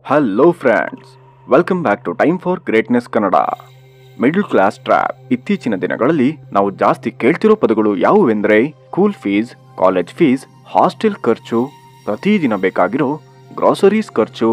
Hello friends, welcome back to time for greatness Kannada. Middle class trap. ಇತ್ತೀಚಿನ ದಿನಗಳಲ್ಲಿ ನಾವು ಜಾಸ್ತಿ ಕೇಳ್ತಿರೋ ಪದಗಳು ಯಾವುವೆಂದರೆ school fees, college fees, hostel ಖರ್ಚು, ಪ್ರತಿದಿನ ಬೇಕಾಗಿರೋ ಗ್ರಾಸರೀಸ್ ಖರ್ಚು,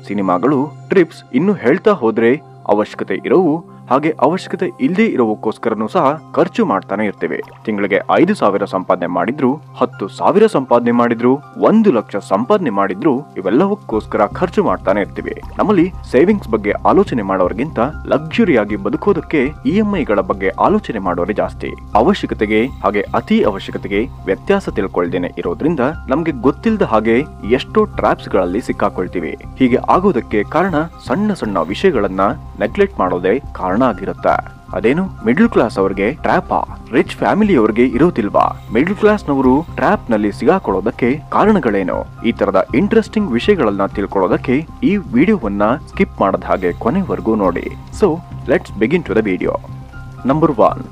ಸಿನಿಮಾಗಳು, ಟ್ರಿಪ್ಸ್, ಇನ್ನು ಹೇಳ್ತಾ ಹೋದ್ರೆ ಅವಶ್ಯಕತೆ ಇರೋವು ಹಾಗೆ ಅವಶ್ಯಕತೆ ಇಲ್ಲದೆ ಇರೋವಕ್ಕೋಸ್ಕರನೂ ಸಹ ಖರ್ಚು ಮಾಡ್ತಾನೆ ಇರ್ತೇವೆ. ತಿಂಗಳಿಗೆ 5,000 ಸಂಪಾದನೆ ಮಾಡಿದ್ರು, 10,000 ಸಂಪಾದನೆ ಮಾಡಿದ್ರು, 1 ಲಕ್ಷ ಸಂಪಾದನೆ ಮಾಡಿದ್ರು, ಇವೆಲ್ಲವಕ್ಕೋಸ್ಕರ ಖರ್ಚು ಮಾಡ್ತಾನೆ ಇರ್ತೀವಿ. ನಮ್ಮಲ್ಲಿ ಸೇವಿಂಗ್ಸ್ ಬಗ್ಗೆ ಆಲೋಚನೆ ಮಾಡೋರಿಗಿಂತ ಲಕ್ಸುರಿಯಾಗಿ ಬದುಕೋದಕ್ಕೆ EMIಗಳ ಬಗ್ಗೆ ಆಲೋಚನೆ ಮಾಡೋರೇ ಜಾಸ್ತಿ. ಅವಶ್ಯಕತೆಗೆ ಹಾಗೆ ಅತಿ ಅವಶ್ಯಕತೆಗೆ ವ್ಯತ್ಯಾಸ ತಿಳ್ಕೊಳ್ದೇನೆ ಇರೋದ್ರಿಂದ ನಮ್ಗೆ ಗೊತ್ತಿಲ್ಲದ ಹಾಗೆ ಎಷ್ಟೋ ಟ್ರಾಪ್ಸ್ ಗಳಲ್ಲಿ ಸಿಕ್ಕಾಕೊಳ್ತೀವಿ. ಹೀಗೆ ಆಗೋದಕ್ಕೆ ಕಾರಣ ಸಣ್ಣ ಸಣ್ಣ ವಿಷಯಗಳನ್ನ ನೆಗ್ಲೆಕ್ಟ್ ಮಾಡೋದೇ ಕಾರಣ ಆಗಿರುತ್ತೆ. ಅದೇನು ಮಿಡಲ್ ಕ್ಲಾಸ್ ಅವರಿಗೆ ಟ್ರ್ಯಾಪಾ? ರಿಚ್ ಫ್ಯಾಮಿಲಿ ಅವರಿಗೆ ಇರೋದಿಲ್ವಾ? ಮಿಡಲ್ ಕ್ಲಾಸ್ ನವರು ಟ್ರ್ಯಾಪ್ ನಲ್ಲಿ ಸಿಗಾಕೊಳ್ಳೋದಕ್ಕೆ ಕಾರಣಗಳೇನು? ಈ ತರದ ಇಂಟ್ರೆಸ್ಟಿಂಗ್ ವಿಷಯಗಳನ್ನ ತಿಳ್ಕೊಳ್ಳೋದಕ್ಕೆ ಈ ವಿಡಿಯೋವನ್ನ ಸ್ಕಿಪ್ ಮಾಡದ ಹಾಗೆ ಕೊನೆವರೆಗೂ ನೋಡಿ. So let's begin to the video. Number 1,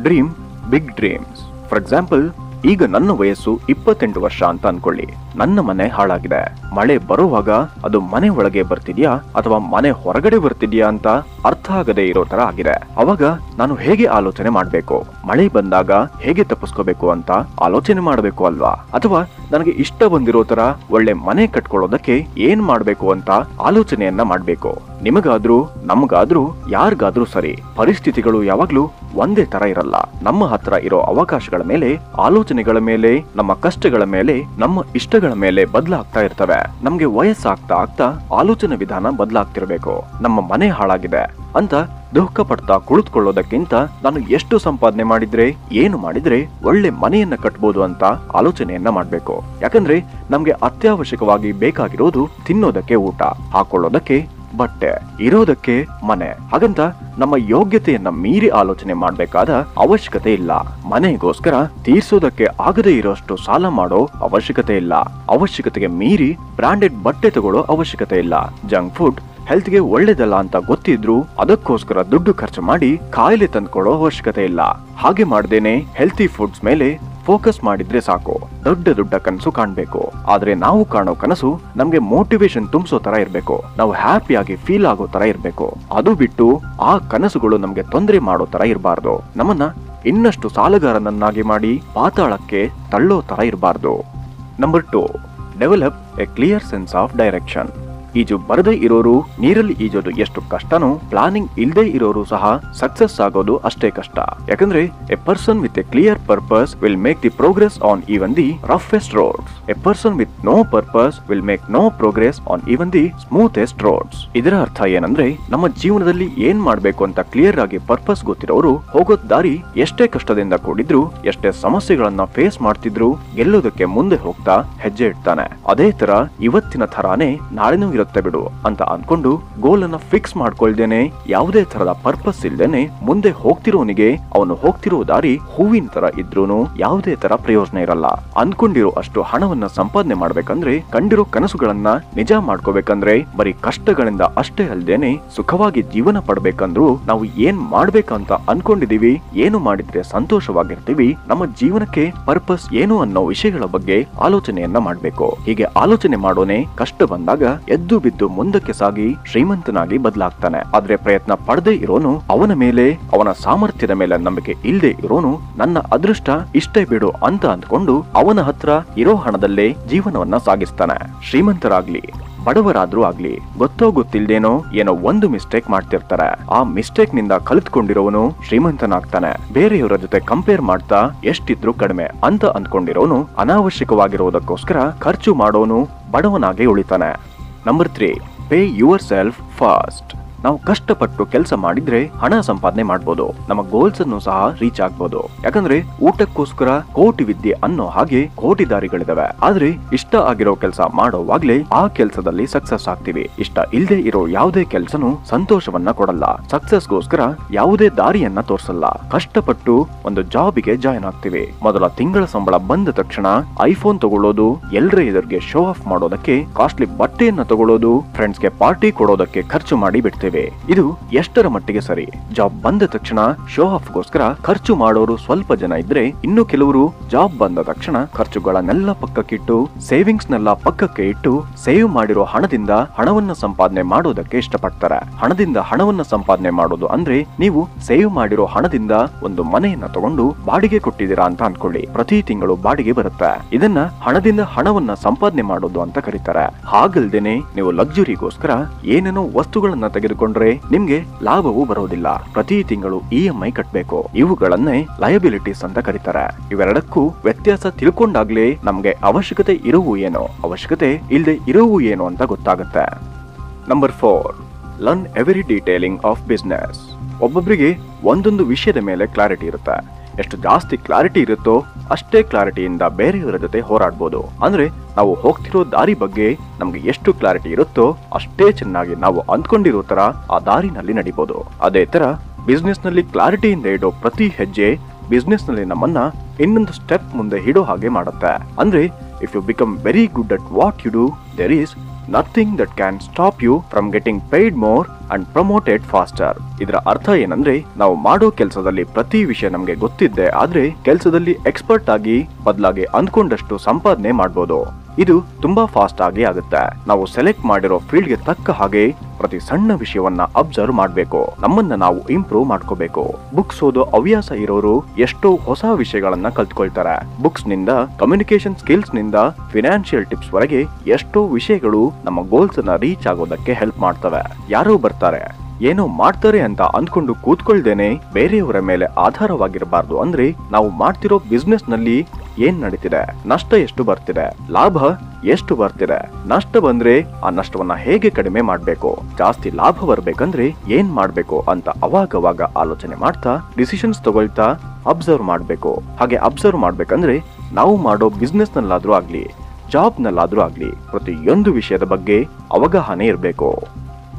dream big dreams. For example, ಈಗ ನನ್ನ ವಯಸ್ಸು 28 ವರ್ಷ ಅಂತ ಅನ್ಕೊಳ್ಳಿ. ನನ್ನ ಮನೆ ಹಾಳಾಗಿದೆ. ಮಳೆ ಬರುವಾಗ ಅದು ಮನೆ ಒಳಗೆ ಬರ್ತಿದ್ಯಾ ಅಥವಾ ಮನೆ ಹೊರಗಡೆ ಬರ್ತಿದ್ಯಾ ಅಂತ ಅರ್ಥ ಆಗದೆ ಇರೋ ತರ ಆಗಿದೆ. ಅವಾಗ ನಾನು ಹೇಗೆ ಆಲೋಚನೆ ಮಾಡ್ಬೇಕು? ಮಳೆ ಬಂದಾಗ ಹೇಗೆ ತಪ್ಪಿಸ್ಕೋಬೇಕು ಅಂತ ಆಲೋಚನೆ ಮಾಡ್ಬೇಕು ಅಲ್ವಾ? ಅಥವಾ ನನಗೆ ಇಷ್ಟ ಬಂದಿರೋ ತರ ಒಳ್ಳೆ ಮನೆ ಕಟ್ಕೊಳ್ಳೋದಕ್ಕೆ ಏನ್ ಮಾಡ್ಬೇಕು ಅಂತ ಆಲೋಚನೆಯನ್ನ ಮಾಡ್ಬೇಕು. ನಿಮಗಾದ್ರೂ ನಮ್ಗಾದ್ರೂ ಯಾರಿಗಾದ್ರೂ ಸರಿ, ಪರಿಸ್ಥಿತಿಗಳು ಯಾವಾಗ್ಲೂ ಒಂದೇ ತರ ಇರಲ್ಲ. ನಮ್ಮ ಹತ್ರ ಇರೋ ಅವಕಾಶಗಳ ಮೇಲೆ, ಆಲೋಚನೆಗಳ ಮೇಲೆ, ನಮ್ಮ ಕಷ್ಟಗಳ ಮೇಲೆ, ನಮ್ಮ ಇಷ್ಟಗಳ ಮೇಲೆ ಬದಲಾಗ್ತಾ ಇರ್ತವೆ. ನಮ್ಗೆ ವಯಸ್ಸಾಗ್ತಾ ಆಗ್ತಾ ಆಲೋಚನೆ ವಿಧಾನ ಬದಲಾಗ್ತಿರ್ಬೇಕು. ನಮ್ಮ ಮನೆ ಹಾಳಾಗಿದೆ ಅಂತ ದುಃಖ ಪಡ್ತಾ ಕುಳಿತುಕೊಳ್ಳೋದಕ್ಕಿಂತ ನಾನು ಎಷ್ಟು ಸಂಪಾದನೆ ಮಾಡಿದ್ರೆ, ಏನು ಮಾಡಿದ್ರೆ ಒಳ್ಳೆ ಮನೆಯನ್ನ ಕಟ್ಬೋದು ಅಂತ ಆಲೋಚನೆಯನ್ನ ಮಾಡ್ಬೇಕು. ಯಾಕಂದ್ರೆ ನಮ್ಗೆ ಅತ್ಯವಶ್ಯಕವಾಗಿ ಬೇಕಾಗಿರೋದು ತಿನ್ನೋದಕ್ಕೆ ಊಟ, ಹಾಕೊಳ್ಳೋದಕ್ಕೆ ಬಟ್ಟೆ, ಇರೋದಕ್ಕೆ ಮನೆ. ಹಾಗಂತ ನಮ್ಮ ಯೋಗ್ಯತೆಯನ್ನ ಮೀರಿ ಆಲೋಚನೆ ಮಾಡ್ಬೇಕಾದ ಅವಶ್ಯಕತೆ ಇಲ್ಲ. ಮನೆಗೋಸ್ಕರ ತೀರ್ಸೋದಕ್ಕೆ ಆಗದೆ ಇರೋಷ್ಟು ಸಾಲ ಮಾಡೋ ಅವಶ್ಯಕತೆ ಇಲ್ಲ. ಅವಶ್ಯಕತೆಗೆ ಮೀರಿ ಬ್ರಾಂಡೆಡ್ ಬಟ್ಟೆ ತಗೊಳ್ಳೋ ಅವಶ್ಯಕತೆ ಇಲ್ಲ. ಜಂಕ್ ಫುಡ್ ಹೆಲ್ತ್ಗೆ ಒಳ್ಳೇದಲ್ಲ ಅಂತ ಗೊತ್ತಿದ್ರು ಅದಕ್ಕೋಸ್ಕರ ದುಡ್ಡು ಖರ್ಚು ಮಾಡಿ ಕಾಯಿಲೆ ತಂದ್ಕೊಳ್ಳೋ ಅವಶ್ಯಕತೆ ಇಲ್ಲ. ಹಾಗೆ ಮಾಡ್ದೇನೆ ಹೆಲ್ತಿ ಫುಡ್ಸ್ ಮೇಲೆ ಫೋಕಸ್ ಮಾಡಿದ್ರೆ ಸಾಕು. ದೊಡ್ಡ ದೊಡ್ಡ ಕನಸು ಕಾಣ್ಬೇಕು. ಆದ್ರೆ ನಾವು ಕಾಣೋ ಕನಸು ನಮ್ಗೆ ಮೋಟಿವೇಶನ್ ತುಂಬಿಸೋ ತರ ಇರ್ಬೇಕು. ನಾವು ಹ್ಯಾಪಿಯಾಗಿ ಫೀಲ್ ಆಗೋ ತರ ಇರ್ಬೇಕು. ಅದು ಬಿಟ್ಟು ಆ ಕನಸುಗಳು ನಮ್ಗೆ ತೊಂದರೆ ಮಾಡೋ ತರ ಇರಬಾರ್ದು. ನಮ್ಮನ್ನ ಇನ್ನಷ್ಟು ಸಾಲಗಾರನನ್ನಾಗಿ ಮಾಡಿ ಪಾತಾಳಕ್ಕೆ ತಳ್ಳೋ ತರ ಇರಬಾರ್ದು. Number 2, develop A clear sense of direction. ಈಜು ಬರದೇ ಇರೋರು ನೀರಲ್ಲಿ ಈಜೋದು ಎಷ್ಟು ಕಷ್ಟನೋ, ಪ್ಲಾನಿಂಗ್ ಇಲ್ಲದೆ ಇರೋರು ಸಹ ಸಕ್ಸಸ್ ಆಗೋದು ಅಷ್ಟೇ ಕಷ್ಟ. ಯಾಕಂದ್ರೆ a person with a clear purpose will make the progress on even the roughest roads. A person with no purpose will make no progress on even the smoothest roads. ಇದರ ಅರ್ಥ ಏನಂದ್ರೆ, ನಮ್ಮ ಜೀವನದಲ್ಲಿ ಏನ್ ಮಾಡ್ಬೇಕು ಅಂತ ಕ್ಲಿಯರ್ ಆಗಿ ಪರ್ಪಸ್ ಗೊತ್ತಿರೋರು ಹೋಗೋದ್ ದಾರಿ ಎಷ್ಟೇ ಕಷ್ಟದಿಂದ ಕೂಡಿದ್ರು, ಎಷ್ಟೇ ಸಮಸ್ಯೆಗಳನ್ನ ಫೇಸ್ ಮಾಡ್ತಿದ್ರು, ಗೆಲ್ಲೋದಕ್ಕೆ ಮುಂದೆ ಹೋಗ್ತಾ ಹೆಜ್ಜೆ ಇಡ್ತಾನೆ. ಅದೇ ತರ ಇವತ್ತಿನ ತರಾನೇ ನಾಳೆನೂ ಇರುತ್ತೆ ಬಿಡು ಅಂತ ಅನ್ಕೊಂಡು ಗೋಲ್ ಅನ್ನ ಫಿಕ್ಸ್ ಮಾಡ್ಕೊಳ್ದೇನೆ, ಯಾವುದೇ ತರದ ಪರ್ಪಸ್ ಇಲ್ದೇನೆ ಮುಂದೆ ಹೋಗ್ತಿರೋನಿಗೆ ಅವನು ಹೋಗ್ತಿರೋ ದಾರಿ ಹೂವಿನ ತರ ಇದ್ರೂನು ಯಾವುದೇ ತರ ಪ್ರಯೋಜನ ಇರಲ್ಲ. ಅನ್ಕೊಂಡಿರೋ ಅಷ್ಟು ಹಣವನ್ನ ಸಂಪಾದನೆ ಮಾಡ್ಬೇಕಂದ್ರೆ, ಕಂಡಿರೋ ಕನಸುಗಳನ್ನ ನಿಜ ಮಾಡ್ಕೋಬೇಕಂದ್ರೆ ಬರೀ ಕಷ್ಟಗಳಿಂದ ಅಷ್ಟೇ ಅಲ್ದೇನೆ ಸುಖವಾಗಿ ಜೀವನ ಪಡ್ಬೇಕಂದ್ರೂ ನಾವು ಏನ್ ಮಾಡ್ಬೇಕಂತ ಅನ್ಕೊಂಡಿದೀವಿ, ಏನು ಮಾಡಿದ್ರೆ ಸಂತೋಷವಾಗಿರ್ತೀವಿ, ನಮ್ಮ ಜೀವನಕ್ಕೆ ಪರ್ಪಸ್ ಏನು ಅನ್ನೋ ವಿಷಯಗಳ ಬಗ್ಗೆ ಆಲೋಚನೆಯನ್ನ ಮಾಡ್ಬೇಕು. ಹೀಗೆ ಆಲೋಚನೆ ಮಾಡೋನೆ ಕಷ್ಟ ಬಂದಾಗ ಎದ್ದು ಬಿದ್ದು ಮುಂದಕ್ಕೆ ಸಾಗಿ ಶ್ರೀಮಂತನಾಗಿ ಬದಲಾಗ್ತಾನೆ. ಆದ್ರೆ ಪ್ರಯತ್ನ ಪಡದೆ ಇರೋನು, ಅವನ ಮೇಲೆ, ಅವನ ಸಾಮರ್ಥ್ಯದ ಮೇಲೆ ನಂಬಿಕೆ ಇಲ್ಲದೆ ಇರೋನು ನನ್ನ ಅದೃಷ್ಟ ಇಷ್ಟೇ ಬಿಡು ಅಂತ ಅಂದ್ಕೊಂಡು ಅವನ ಹತ್ರ ಇರೋ ಹಣದಲ್ಲೇ ಜೀವನವನ್ನ ಸಾಗಿಸ್ತಾನೆ. ಶ್ರೀಮಂತರಾಗ್ಲಿ ಬಡವರಾದ್ರೂ ಆಗ್ಲಿ, ಗೊತ್ತೋ ಗೊತ್ತಿಲ್ದೇನೋ ಏನೋ ಒಂದು ಮಿಸ್ಟೇಕ್ ಮಾಡ್ತಿರ್ತಾರೆ. ಆ ಮಿಸ್ಟೇಕ್ ನಿಂದ ಕಲಿತ್ಕೊಂಡಿರೋನು ಶ್ರೀಮಂತನಾಗ್ತಾನೆ. ಬೇರೆಯವರ ಜೊತೆ ಕಂಪೇರ್ ಮಾಡ್ತಾ ಎಷ್ಟಿದ್ರು ಕಡಿಮೆ ಅಂತ ಅಂದ್ಕೊಂಡಿರೋನು ಅನಾವಶ್ಯಕವಾಗಿರೋದಕ್ಕೋಸ್ಕರ ಖರ್ಚು ಮಾಡೋನು ಬಡವನಾಗೆ ಉಳಿತಾನೆ. Number 3, pay yourself first. ನಾವು ಕಷ್ಟಪಟ್ಟು ಕೆಲಸ ಮಾಡಿದ್ರೆ ಹಣ ಸಂಪಾದನೆ ಮಾಡ್ಬೋದು, ನಮ್ಮ ಗೋಲ್ಸ್ ಅನ್ನು ಸಹ ರೀಚ್ ಆಗ್ಬೋದು. ಯಾಕಂದ್ರೆ ಊಟಕ್ಕೋಸ್ಕರ ಕೋಟಿ ವಿದ್ಯೆ ಅನ್ನೋ ಹಾಗೆ ಕೋಟಿ ದಾರಿಗಳಿದಾವೆ. ಆದ್ರೆ ಇಷ್ಟ ಆಗಿರೋ ಕೆಲಸ ಮಾಡೋವಾಗ್ಲೇ ಆ ಕೆಲಸದಲ್ಲಿ ಸಕ್ಸಸ್ ಆಗ್ತೀವಿ. ಇಷ್ಟ ಇಲ್ಲದೆ ಇರೋ ಯಾವುದೇ ಕೆಲಸನೂ ಸಂತೋಷವನ್ನ ಕೊಡಲ್ಲ, ಸಕ್ಸಸ್ಗೋಸ್ಕರ ಯಾವುದೇ ದಾರಿಯನ್ನ ತೋರ್ಸಲ್ಲ. ಕಷ್ಟಪಟ್ಟು ಒಂದು ಜಾಬಿಗೆ ಜಾಯ್ನ್ ಆಗ್ತೀವಿ. ಮೊದಲ ತಿಂಗಳ ಸಂಬಳ ಬಂದ ತಕ್ಷಣ ಐಫೋನ್ ತಗೊಳ್ಳೋದು, ಎಲ್ಲರ ಎದುರಿಗೆ ಶೋ ಆಫ್ ಮಾಡೋದಕ್ಕೆ ಕಾಸ್ಟ್ಲಿ ಬಟ್ಟೆಯನ್ನ ತಗೊಳ್ಳೋದು, ಫ್ರೆಂಡ್ಸ್ಗೆ ಪಾರ್ಟಿ ಕೊಡೋದಕ್ಕೆ ಖರ್ಚು ಮಾಡಿ ಬಿಡ್ತೀವಿ. ನೋಡ್ತೇವೆ. ಇದು ಎಷ್ಟರ ಮಟ್ಟಿಗೆ ಸರಿ? ಜಾಬ್ ಬಂದ ತಕ್ಷಣ ಶೋ ಆಫ್ಗೋಸ್ಕರ ಖರ್ಚು ಮಾಡೋರು ಸ್ವಲ್ಪ ಜನ ಇದ್ರೆ, ಇನ್ನು ಕೆಲವರು ಜಾಬ್ ಬಂದ ತಕ್ಷಣ ಖರ್ಚುಗಳನ್ನೆಲ್ಲ ಪಕ್ಕಕ್ಕಿಟ್ಟು ಸೇವಿಂಗ್ಸ್ ನೆಲ್ಲ ಪಕ್ಕಕ್ಕೆ ಇಟ್ಟು ಸೇವ್ ಮಾಡಿರೋ ಹಣದಿಂದ ಹಣವನ್ನ ಸಂಪಾದನೆ ಮಾಡೋದಕ್ಕೆ ಇಷ್ಟಪಡ್ತಾರೆ. ಹಣದಿಂದ ಹಣವನ್ನ ಸಂಪಾದನೆ ಮಾಡೋದು ಅಂದ್ರೆ ನೀವು ಸೇವ್ ಮಾಡಿರೋ ಹಣದಿಂದ ಒಂದು ಮನೆಯನ್ನ ತಗೊಂಡು ಬಾಡಿಗೆ ಕೊಟ್ಟಿದ್ದೀರಾ ಅಂತ ಅನ್ಕೊಳ್ಳಿ. ಪ್ರತಿ ತಿಂಗಳು ಬಾಡಿಗೆ ಬರುತ್ತೆ. ಇದನ್ನ ಹಣದಿಂದ ಹಣವನ್ನ ಸಂಪಾದನೆ ಮಾಡೋದು ಅಂತ ಕರೀತಾರೆ. ಹಾಗಲ್ದೇನೆ ನೀವು ಲಕ್ಸುರಿಗೋಸ್ಕರ ಏನೇನೋ ವಸ್ತುಗಳನ್ನ ತೆಗೆದುಕೊಂಡ್ರೆ ನಿಮ್ಗೆ ಲಾಭವೂ ಬರೋದಿಲ್ಲ. ಪ್ರತಿ ತಿಂಗಳು EMI ಕಟ್ಬೇಕು. ಇವುಗಳನ್ನೇ ಲಯಬಿಲಿಟೀಸ್ ಅಂತ ಕರೀತಾರೆ. ಇವೆರಡಕ್ಕೂ ವ್ಯತ್ಯಾಸ ತಿಳ್ಕೊಂಡಾಗ್ಲೇ ನಮ್ಗೆ ಅವಶ್ಯಕತೆ ಇರುವು ಏನೋ, ಅವಶ್ಯಕತೆ ಇಲ್ಲದೆ ಇರುವು ಏನೋ ಅಂತ ಗೊತ್ತಾಗುತ್ತೆ. Number 4, learn every detailing of business. ಒಬ್ಬೊಬ್ಬರಿಗೆ ಒಂದೊಂದು ವಿಷಯದ ಮೇಲೆ ಕ್ಲಾರಿಟಿ ಇರುತ್ತೆ. ಎಷ್ಟು ಜಾಸ್ತಿ ಕ್ಲಾರಿಟಿ ಇರುತ್ತೋ ಅಷ್ಟೇ ಕ್ಲಾರಿಟಿಯಿಂದ ಬೇರೆಯವರ ಜೊತೆ ಹೋರಾಡ್ಬೋದು. ಅಂದ್ರೆ ನಾವು ಹೋಗ್ತಿರೋ ದಾರಿ ಬಗ್ಗೆ ನಮ್ಗೆ ಎಷ್ಟು ಕ್ಲಾರಿಟಿ ಇರುತ್ತೋ ಅಷ್ಟೇ ಚೆನ್ನಾಗಿ ನಾವು ಅಂದ್ಕೊಂಡಿರೋ ತರ ಆ ದಾರಿನಲ್ಲಿ ನಡಿಬಹುದು. ಅದೇ ತರ ಬಿಸ್ನೆಸ್ ನಲ್ಲಿ ಕ್ಲಾರಿಟಿಯಿಂದ ಇಡೋ ಪ್ರತಿ ಹೆಜ್ಜೆ ಬಿಸ್ನೆಸ್ ನಲ್ಲಿ ನಮ್ಮನ್ನ ಇನ್ನೊಂದು ಸ್ಟೆಪ್ ಮುಂದೆ ಇಡೋ ಹಾಗೆ ಮಾಡುತ್ತೆ. ಅಂದ್ರೆ if you become very good at what you do, there is nothing that can stop you from getting paid more and promoted faster. ಇದರ ಅರ್ಥ ಏನಂದ್ರೆ, ನಾವು ಮಾಡೋ ಕೆಲಸದಲ್ಲಿ ಪ್ರತಿ ವಿಷಯ ನಮ್ಗೆ ಗೊತ್ತಿದ್ದೆ ಆದ್ರೆ ಕೆಲಸದಲ್ಲಿ ಎಕ್ಸ್ಪರ್ಟ್ ಆಗಿ ಬದಲಾಗಿ ಅಂದ್ಕೊಂಡಷ್ಟು ಸಂಪಾದನೆ ಮಾಡ್ಬೋದು. ಇದು ತುಂಬಾ ಫಾಸ್ಟ್ ಆಗಿ ಆಗುತ್ತೆ. ನಾವು ಸೆಲೆಕ್ಟ್ ಮಾಡಿರೋ ಫೀಲ್ಡ್ ಗೆ ತಕ್ಕ ಹಾಗೆ ಪ್ರತಿ ಸಣ್ಣ ವಿಷಯವನ್ನ ಅಬ್ಸರ್ವ್ ಮಾಡ್ಬೇಕು. ನಮ್ಮನ್ನ ನಾವು ಇಂಪ್ರೂವ್ ಮಾಡ್ಕೋಬೇಕು. ಬುಕ್ಸ್ ಓದೋ ಹವ್ಯಾಸ ಇರೋರು ಎಷ್ಟೋ ಹೊಸ ವಿಷಯಗಳನ್ನ ಕಲ್ತ್ಕೊಳ್ತಾರೆ. ಬುಕ್ಸ್ ನಿಂದ ಕಮ್ಯುನಿಕೇಶನ್ ಸ್ಕಿಲ್ಸ್ ನಿಂದ ಫಿನಾನ್ಷಿಯಲ್ ಟಿಪ್ಸ್ ವರೆಗೆ ಎಷ್ಟೋ ವಿಷಯಗಳು ನಮ್ಮ ಗೋಲ್ಸ್ ಅನ್ನ ರೀಚ್ ಆಗೋದಕ್ಕೆ ಹೆಲ್ಪ್ ಮಾಡ್ತವೆ. ಯಾರೋ ಬರ್ತಾರೆ ಏನೋ ಮಾಡ್ತಾರೆ ಅಂತ ಅಂದ್ಕೊಂಡು ಕೂತ್ಕೊಳ್ದೇನೆ ಬೇರೆಯವರ ಮೇಲೆ ಆಧಾರವಾಗಿರಬಾರ್ದು. ಅಂದ್ರೆ ನಾವು ಮಾಡ್ತಿರೋ ಬಿಸ್ನೆಸ್ ನಲ್ಲಿ ಏನ್ ನಡೀತಿದೆ, ನಷ್ಟ ಎಷ್ಟು ಬರ್ತಿದೆ, ಲಾಭ ಎಷ್ಟು ಬರ್ತಿದೆ, ನಷ್ಟ ಬಂದ್ರೆ ಆ ನಷ್ಟವನ್ನ ಹೇಗೆ ಕಡಿಮೆ ಮಾಡ್ಬೇಕು, ಜಾಸ್ತಿ ಲಾಭ ಬರ್ಬೇಕಂದ್ರೆ ಏನ್ ಮಾಡ್ಬೇಕು ಅಂತ ಅವಾಗವಾಗ ಆಲೋಚನೆ ಮಾಡ್ತಾ ಡಿಸಿಷನ್ಸ್ ತಗೊಳ್ತಾ ಅಬ್ಸರ್ವ್ ಮಾಡ್ಬೇಕು. ಹಾಗೆ ಅಬ್ಸರ್ವ್ ಮಾಡ್ಬೇಕಂದ್ರೆ ನಾವು ಮಾಡೋ ಬಿಸ್ನೆಸ್ ನಲ್ಲಾದ್ರೂ ಆಗ್ಲಿ ಜಾಬ್ ನಲ್ಲಾದ್ರೂ ಆಗ್ಲಿ ಪ್ರತಿಯೊಂದು ವಿಷಯದ ಬಗ್ಗೆ ಅವಗಾಹನೆ ಇರಬೇಕು.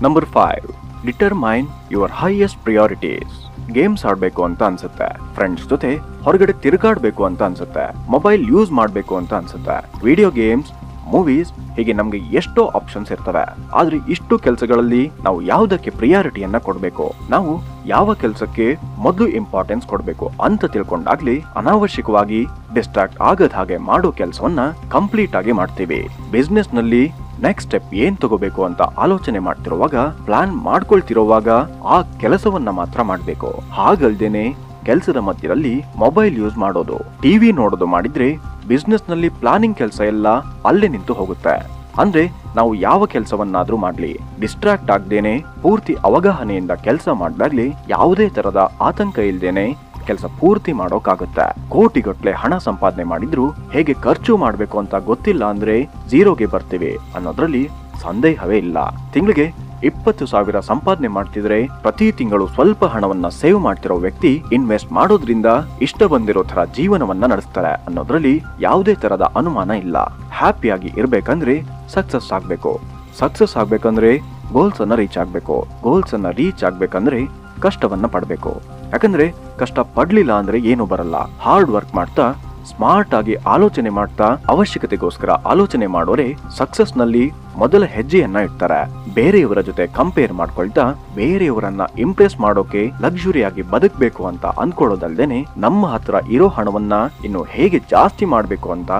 Number 5, determine your highest priorities. Games ಆಡ್ಬೇಕು ಅಂತ ಅನ್ಸುತ್ತೆ, ಫ್ರೆಂಡ್ಸ್ ಜೊತೆ ಹೊರಗಡೆ ತಿರುಗಾಡ್ಬೇಕು ಅಂತ ಅನ್ಸುತ್ತೆ, ಮೊಬೈಲ್ ಯೂಸ್ ಮಾಡ್ಬೇಕು ಅಂತ ಅನ್ಸುತ್ತೆ, ವಿಡಿಯೋ ಗೇಮ್ಸ್, ಮೂವೀಸ್, ಹೀಗೆ ನಮ್ಗೆ ಎಷ್ಟೋ ಆಪ್ಷನ್ಸ್ ಇರ್ತವೆ. ಆದ್ರೆ ಇಷ್ಟು ಕೆಲಸಗಳಲ್ಲಿ ನಾವು ಯಾವುದಕ್ಕೆ ಪ್ರಿಯಾರಿಟಿಯನ್ನ ಕೊಡ್ಬೇಕು, ನಾವು ಯಾವ ಕೆಲಸಕ್ಕೆ ಮೊದಲು ಇಂಪಾರ್ಟೆನ್ಸ್ ಕೊಡ್ಬೇಕು ಅಂತ ತಿಳ್ಕೊಂಡಾಗ್ಲಿ ಅನಾವಶ್ಯಕವಾಗಿ ಡಿಸ್ಟ್ರಾಕ್ಟ್ ಆಗದ ಹಾಗೆ ಮಾಡೋ ಕೆಲಸವನ್ನ ಕಂಪ್ಲೀಟ್ ಆಗಿ ಮಾಡ್ತೀವಿ. ಬಿಸ್ನೆಸ್ ನಲ್ಲಿ ನೆಕ್ಸ್ಟ್ ಸ್ಟೆಪ್ ಏನ್ ತಗೋಬೇಕು ಅಂತ ಆಲೋಚನೆ ಮಾಡ್ತಿರುವಾಗ, ಪ್ಲಾನ್ ಮಾಡ್ಕೊಳ್ತಿರುವಾಗ ಆ ಕೆಲಸವನ್ನ ಮಾತ್ರ ಮಾಡ್ಬೇಕು. ಹಾಗಲ್ದೇನೆ ಕೆಲಸದ ಮಧ್ಯದಲ್ಲಿ ಮೊಬೈಲ್ ಯೂಸ್ ಮಾಡೋದು, ಟಿವಿ ನೋಡೋದು ಮಾಡಿದ್ರೆ ಬಿಸ್ನೆಸ್ ನಲ್ಲಿ ಪ್ಲಾನಿಂಗ್ ಕೆಲಸ ಎಲ್ಲ ಅಲ್ಲೇ ನಿಂತು ಹೋಗುತ್ತೆ. ಅಂದ್ರೆ ನಾವು ಯಾವ ಕೆಲಸವನ್ನಾದ್ರೂ ಮಾಡ್ಲಿ ಡಿಸ್ಟ್ರಾಕ್ಟ್ ಆಗ್ದೇನೆ ಪೂರ್ತಿ ಅವಗಾಹನೆಯಿಂದ ಕೆಲಸ ಮಾಡ್ದಾಗ್ಲಿ ಯಾವುದೇ ತರದ ಆತಂಕ ಇಲ್ದೇನೆ ಕೆಲಸ ಪೂರ್ತಿ ಮಾಡೋಕಾಗುತ್ತೆ. ಕೋಟಿಗಟ್ಲೆ ಹಣ ಸಂಪಾದನೆ ಮಾಡಿದ್ರು ಹೇಗೆ ಖರ್ಚು ಮಾಡ್ಬೇಕು ಅಂತ ಗೊತ್ತಿಲ್ಲ ಅಂದ್ರೆ ಝೀರೋಗೆ ಬರ್ತೀವಿ ಅನ್ನೋದ್ರಲ್ಲಿ ಸಂದೇಹವೇ ಇಲ್ಲ. ತಿಂಗಳಿಗೆ 20,000 ಸಂಪಾದನೆ ಮಾಡ್ತಿದ್ರೆ ಪ್ರತಿ ತಿಂಗಳು ಸ್ವಲ್ಪ ಹಣವನ್ನ ಸೇವ್ ಮಾಡ್ತಿರೋ ವ್ಯಕ್ತಿ ಇನ್ವೆಸ್ಟ್ ಮಾಡೋದ್ರಿಂದ ಇಷ್ಟ ಬಂದಿರೋ ತರ ಜೀವನವನ್ನ ನಡೆಸ್ತಾರೆ ಅನ್ನೋದ್ರಲ್ಲಿ ಯಾವುದೇ ತರದ ಅನುಮಾನ ಇಲ್ಲ. ಹ್ಯಾಪಿಯಾಗಿ ಇರ್ಬೇಕಂದ್ರೆ ಸಕ್ಸಸ್ ಆಗ್ಬೇಕು, ಸಕ್ಸಸ್ ಆಗ್ಬೇಕಂದ್ರೆ ಗೋಲ್ಸ್ ಅನ್ನ ರೀಚ್ ಆಗ್ಬೇಕು, ಗೋಲ್ಸ್ ಅನ್ನ ರೀಚ್ ಆಗ್ಬೇಕಂದ್ರೆ ಕಷ್ಟವನ್ನ ಪಡ್ಬೇಕು. ಯಾಕಂದ್ರೆ ಕಷ್ಟ ಪಡ್ಲಿಲ್ಲ ಅಂದ್ರೆ ಏನು ಬರಲ್ಲ. ಹಾರ್ಡ್ ವರ್ಕ್ ಮಾಡ್ತಾ ಸ್ಮಾರ್ಟ್ ಆಗಿ ಆಲೋಚನೆ ಮಾಡ್ತಾ ಅವಶ್ಯಕತೆಗೋಸ್ಕರ ಆಲೋಚನೆ ಮಾಡೋರೆ ಸಕ್ಸಸ್ ನಲ್ಲಿ ಮೊದಲ ಹೆಜ್ಜೆಯನ್ನ ಇಡ್ತಾರೆ. ಬೇರೆಯವರ ಜೊತೆ ಕಂಪೇರ್ ಮಾಡ್ಕೊಳ್ತಾ ಬೇರೆಯವರನ್ನ ಇಂಪ್ರೆಸ್ ಮಾಡೋಕೆ ಲಕ್ಸುರಿಯಾಗಿ ಬದುಕಬೇಕು ಅಂತ ಅನ್ಕೊಳ್ಳೋದಲ್ದೇನೆ ನಮ್ಮ ಹತ್ರ ಇರೋ ಹಣವನ್ನ ಇನ್ನು ಹೇಗೆ ಜಾಸ್ತಿ ಮಾಡ್ಬೇಕು ಅಂತ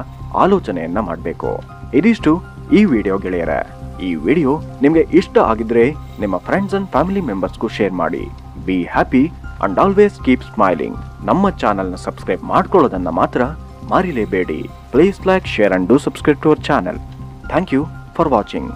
ಆಲೋಚನೆಯನ್ನ ಮಾಡ್ಬೇಕು. ಇದಿಷ್ಟು ಈ ವಿಡಿಯೋ ಗೆಳೆಯರೆ. ಈ ವಿಡಿಯೋ ನಿಮ್ಗೆ ಇಷ್ಟ ಆಗಿದ್ರೆ ನಿಮ್ಮ ಫ್ರೆಂಡ್ಸ್ ಅಂಡ್ ಫ್ಯಾಮಿಲಿ ಮೆಂಬರ್ಸ್ಗೂ ಶೇರ್ ಮಾಡಿ. Be happy and always keep smiling. ನಮ್ಮ ಚಾನೆಲ್ನ ಸಬ್ಸ್ಕ್ರೈಬ್ ಮಾಡ್ಕೊಳ್ಳೋದನ್ನ ಮಾತ್ರ ಮರಿಲೇಬೇಡಿ. Please like, share and do subscribe to our channel. Thank you for watching.